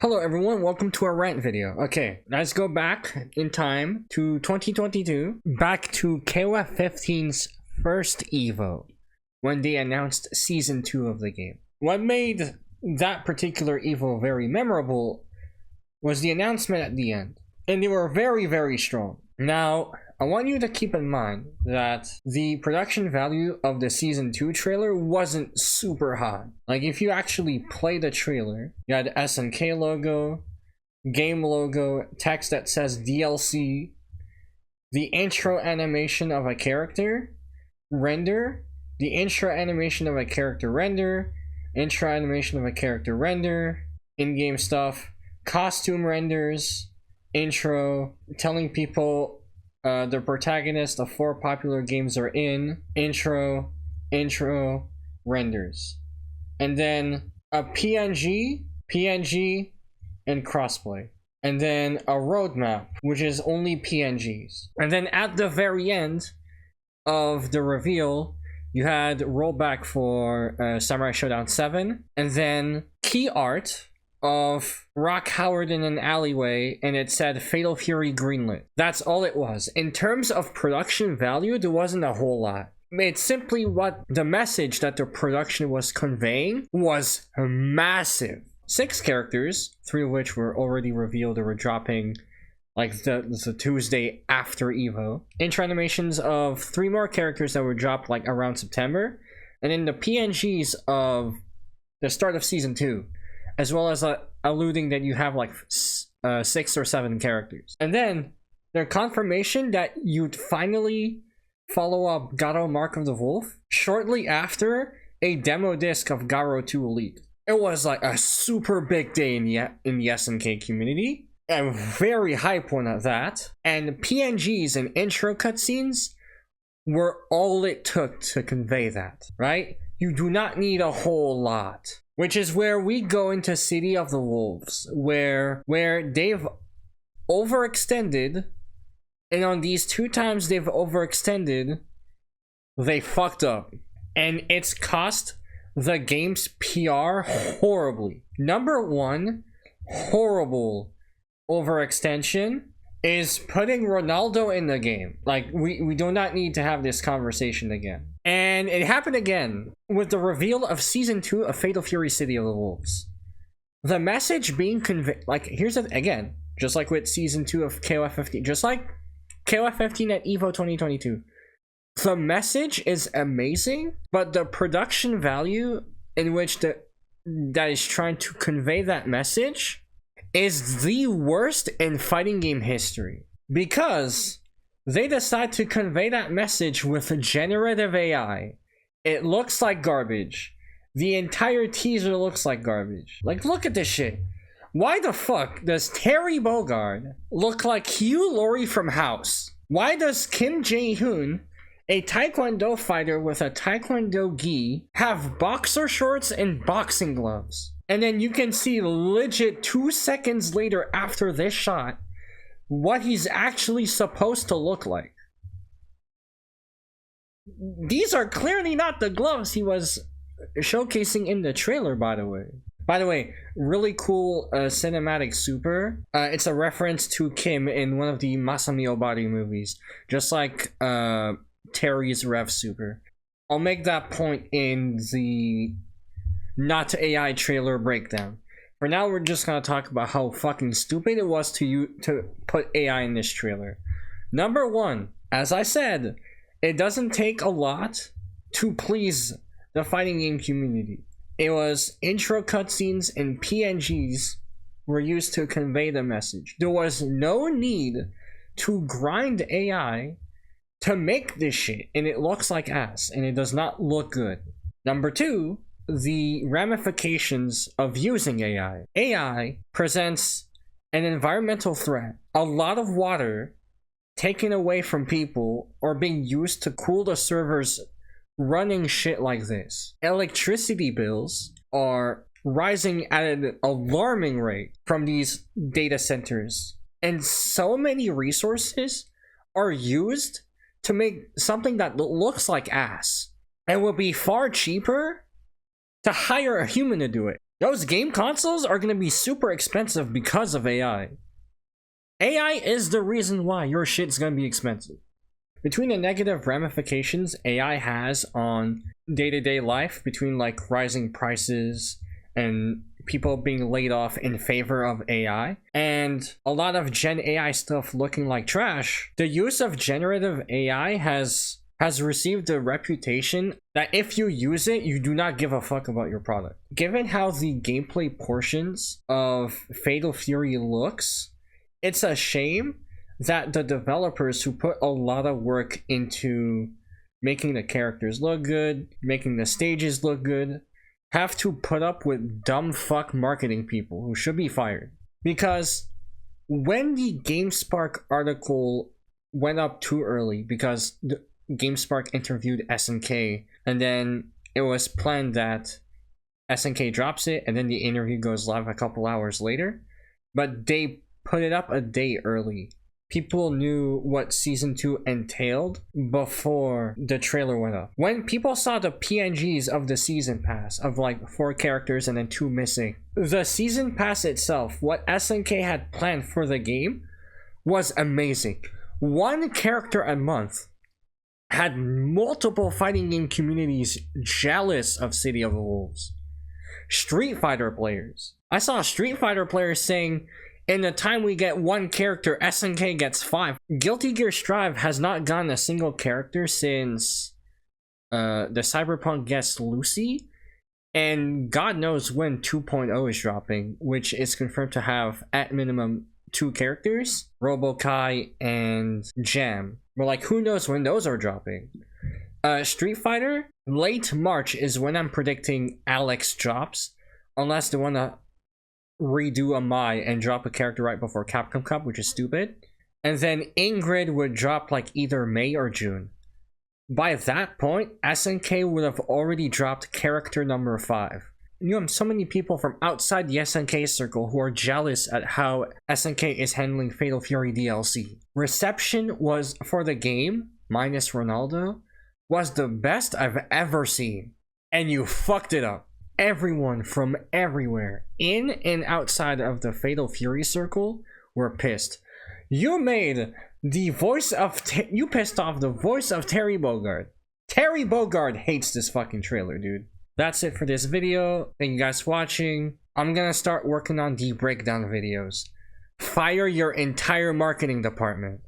Hello everyone, welcome to our rant video. Okay, let's go back in time to 2022, back to KOF 15's first EVO, when they announced Season 2 of the game. What made that particular EVO very memorable was the announcement at the end, and they were very strong. Now, I want you to keep in mind that the production value of the Season 2 trailer wasn't super high. Like, if you actually play the trailer, you had SNK logo, game logo, text that says DLC, the intro animation of a character, render, the intro animation of a character render, intro animation of a character render, in-game stuff, costume renders, intro, telling people the protagonist of 4 popular games are in, intro, renders. And then a PNG, and crossplay. And then a roadmap, which is only PNGs. And then at the very end of the reveal, you had rollback for Samurai Showdown 7, and then key art of Rock Howard in an alleyway, and it said Fatal Fury greenlit. That's all it was. In terms of production value, there wasn't a whole lot. It's simply what the message that the production was conveying was massive. 6 characters, 3 of which were already revealed or were dropping like the Tuesday after EVO. Intro animations of 3 more characters that were dropped like around September. And then the PNGs of the start of Season 2. As well as alluding that you have like 6 or 7 characters. And then their confirmation that you'd finally follow up Garo Mark of the Wolf shortly after a demo disc of Garo 2 Elite. It was like a super big day in the SNK community. A very hype one at that. And PNGs and intro cutscenes were all it took to convey that, right? You do not need a whole lot. Which is where we go into City of the Wolves, where they've overextended, and on these 2 times they've overextended, they fucked up. And it's cost the game's PR horribly. Number 1 horrible overextension is putting Ronaldo in the game. Like, we do not need to have this conversation again. And it happened again with the reveal of Season 2 of Fatal Fury City of the Wolves. The message being conveyed, like, here's it again, just like with Season 2 of KOF 15, just like KOF 15 at EVO 2022. The message is amazing, but the production value in which that is trying to convey that message is the worst in fighting game history. Because they decide to convey that message with generative AI. It looks like garbage. The entire teaser looks like garbage. Like, look at this shit. Why the fuck does Terry Bogard look like Hugh Laurie from House? Why does Kim Jae-hoon, a taekwondo fighter with a taekwondo gi, have boxer shorts and boxing gloves? And then you can see legit 2 seconds later after this shot what he's actually supposed to look like. These are clearly not the gloves he was showcasing in the trailer, by the way. By the way, really cool cinematic super. It's a reference to Kim in one of the Masami Obari movies, just like Terry's Rev super. I'll make that point in the not AI trailer breakdown. For now, we're just gonna talk about how fucking stupid it was to put AI in this trailer. Number 1, as I said, it doesn't take a lot to please the fighting game community. It was intro cutscenes and PNGs were used to convey the message. There was no need to grind AI to make this shit, and it looks like ass, and it does not look good. Number 2, the ramifications of using AI. AI presents an environmental threat. A lot of water taken away from people or being used to cool the servers running shit like this. Electricity bills are rising at an alarming rate from these data centers. And so many resources are used to make something that looks like ass. And will be far cheaper to hire a human to do it. Those game consoles are going to be super expensive because of AI. AI is the reason why your shit's going to be expensive. Between the negative ramifications AI has on day-to-day life, between like rising prices and people being laid off in favor of AI, and a lot of Gen AI stuff looking like trash, the use of generative AI has received a reputation that if you use it, you do not give a fuck about your product. Given how the gameplay portions of Fatal Fury looks, it's a shame that the developers who put a lot of work into making the characters look good, making the stages look good, have to put up with dumb fuck marketing people who should be fired. Because when the GameSpark article went up too early, because GameSpark interviewed SNK, and then it was planned that SNK drops it, and then the interview goes live a couple hours later, but they put it up a day early. People knew what Season 2 entailed before the trailer went up. When people saw the PNGs of the Season Pass, of like 4 characters and then 2 missing, the Season Pass itself, what SNK had planned for the game, was amazing. 1 character a month had multiple fighting game communities jealous of City of the Wolves. Street Fighter players. I saw Street Fighter players saying, in the time we get 1 character, SNK gets 5. Guilty Gear Strive has not gotten a single character since the Cyberpunk guest Lucy, and God knows when 2.0 is dropping, which is confirmed to have at minimum 2 characters, Robo-Kai and Jam. But like, who knows when those are dropping? Street Fighter, late March is when I'm predicting Alex drops, unless they want to redo a Mai and drop a character right before Capcom Cup, which is stupid. And then Ingrid would drop like either May or June. By that point, SNK would have already dropped character number 5. You have so many people from outside the SNK circle who are jealous at how SNK is handling Fatal Fury DLC. Reception was for the game, minus Ronaldo, was the best I've ever seen. And you fucked it up. Everyone from everywhere, in and outside of the Fatal Fury circle, were pissed. You made the voice of... you pissed off the voice of Terry Bogard. Terry Bogard hates this fucking trailer, dude. That's it for this video. Thank you guys for watching. I'm gonna start working on the breakdown videos. Fire your entire marketing department.